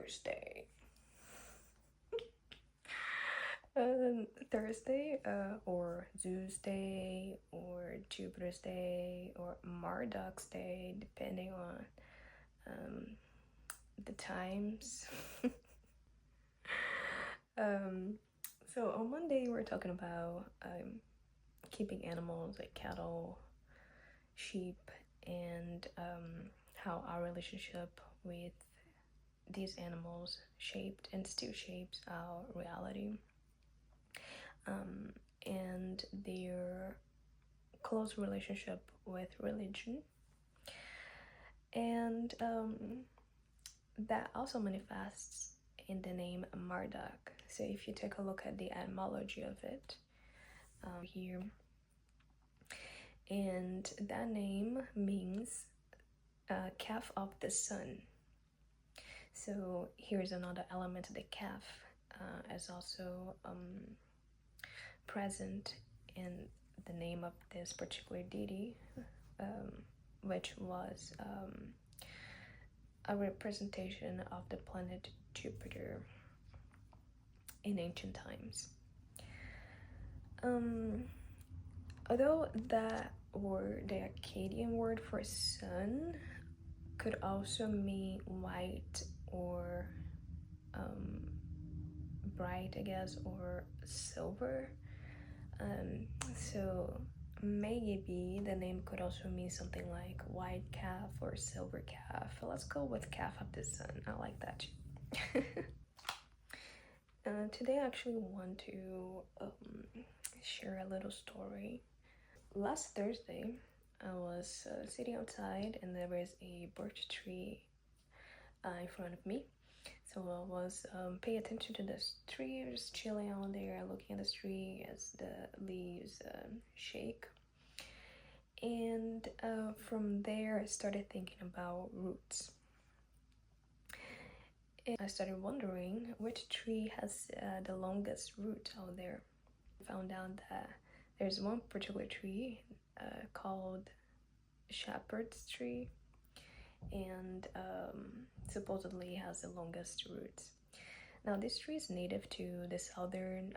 Thursday. Thursday, or Zeus Day, or Jupiter's Day, or Marduk's Day, depending on the times. So on Monday, we're talking about keeping animals like cattle, sheep, and how our relationship with these animals shaped and still shapes our reality, and their close relationship with religion. And that also manifests in the name Marduk. So if you take a look at the etymology of it here, and that name means calf of the sun. So here's another element. The calf is also present in the name of this particular deity, which was a representation of the planet Jupiter in ancient times. Although that word, the Akkadian word for sun, could also mean white or bright, I guess, or silver. So maybe the name could also mean something like white calf or silver calf. Let's go with calf of the sun. I like that. Today I actually want to share a little story. Last Thursday, I was sitting outside and there was a birch tree in front of me. So I was paying attention to this tree, just chilling out there, looking at this tree as the leaves shake. And from there, I started thinking about roots. And I started wondering which tree has the longest root out there. I found out that there's one particular tree called shepherd's tree, and supposedly has the longest roots. Now this tree is native to the southern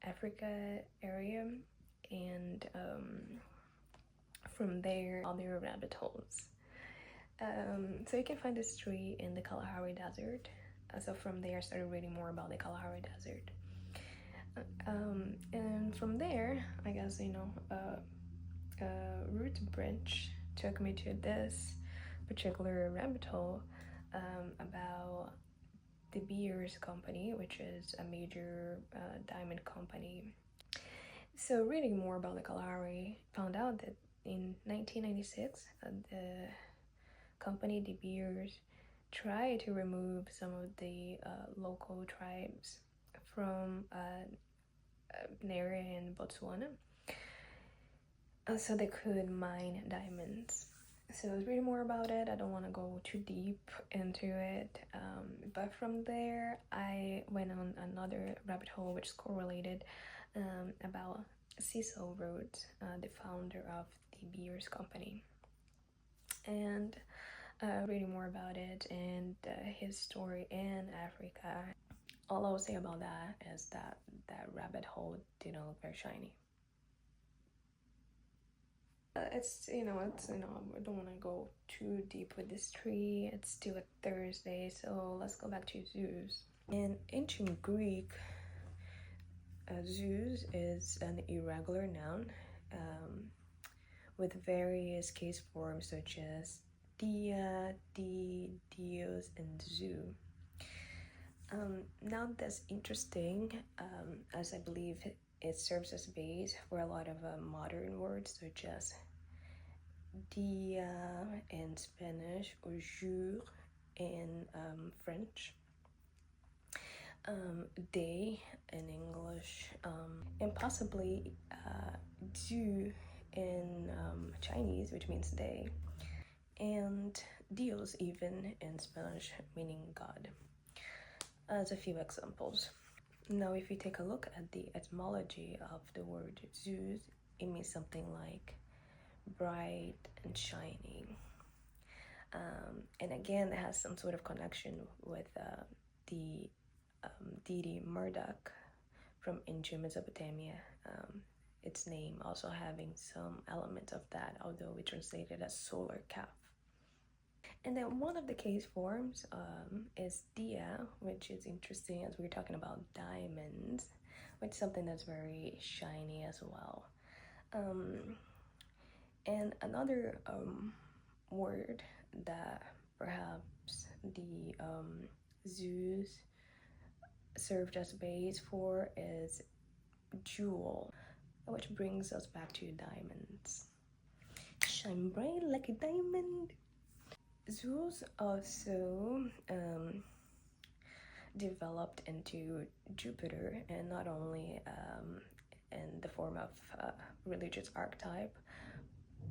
Africa area, and from there other rabbit holes. So you can find this tree in the Kalahari Desert. So from there I started reading more about the Kalahari Desert. And from there, I guess, root branch took me to this particular rabbit hole about De Beers Company, which is a major diamond company. So reading more about the Kalahari, found out that in 1996, the company De Beers tried to remove some of the local tribes from an area in Botswana, so they could mine diamonds. So I was reading more about it. I don't want to go too deep into it, but from there I went on another rabbit hole which is correlated, about Cecil Rhodes, the founder of the Beers Company, and reading more about it and his story in Africa. All I will say about that is that rabbit hole didn't look very shiny. It's I don't want to go too deep with this tree. It's still a Thursday, so let's go back to Zeus. In ancient Greek, Zeus is an irregular noun with various case forms such as dia, di, dios, and zoo. Now that's interesting, as I believe it serves as base for a lot of modern words such as dia in Spanish or jour in French, day in English, and possibly Dieu in Chinese, which means day, and Dios even in Spanish, meaning God, as a few examples. Now if you take a look at the etymology of the word Zeus, it means something like bright and shining. And again, it has some sort of connection with the deity Marduk from ancient Mesopotamia. Its name also having some element of that, although we translate it as solar calf. And then one of the case forms is dia, which is interesting as we're talking about diamonds, which is something that's very shiny as well. And another word that perhaps the zoos served as base for is jewel, which brings us back to diamonds. Shine bright like a diamond. Zoos also developed into Jupiter, and not only in the form of religious archetype,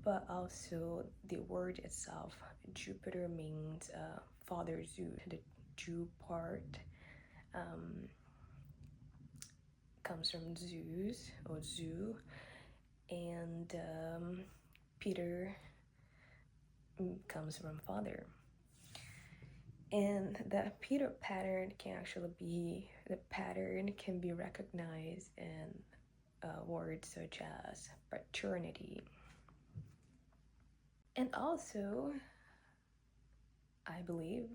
but also the word itself. Jupiter means father zoo. The Jew part comes from Zeus or zoo, and Peter comes from father. And the Peter pattern can be recognized in words such as paternity. And also, I believe,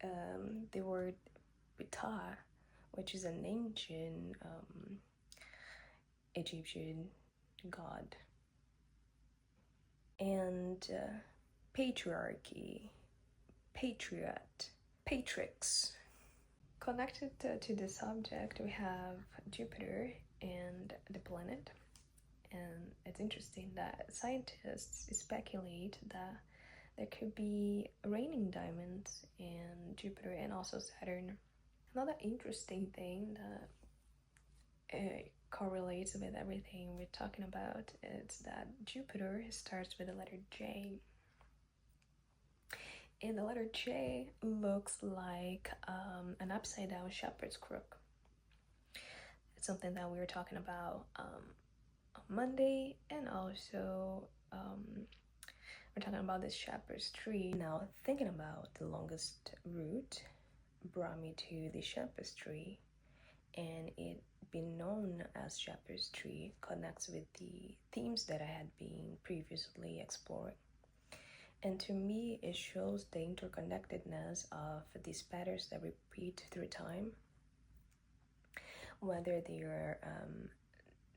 the word Ptah, which is an ancient Egyptian god. And patriarchy, patriot, patrix. Connected to the subject, we have Jupiter and the planet. And it's interesting that scientists speculate that there could be raining diamonds in Jupiter and also Saturn. Another interesting thing that correlates with everything we're talking about is that Jupiter starts with the letter J. And the letter J looks like an upside down shepherd's crook. It's something that we were talking about on Monday, and also we're talking about this shepherd's tree. Now, thinking about the longest route brought me to the shepherd's tree, and it being known as shepherd's tree connects with the themes that I had been previously exploring. And to me, it shows the interconnectedness of these patterns that repeat through time, whether they are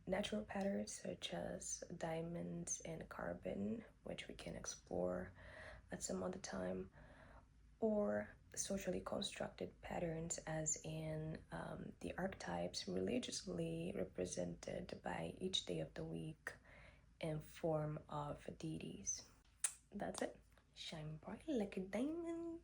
natural patterns such as diamonds and carbon, which we can explore at some other time, or socially constructed patterns as in the archetypes religiously represented by each day of the week in form of deities. That's it. Shine bright like a diamond.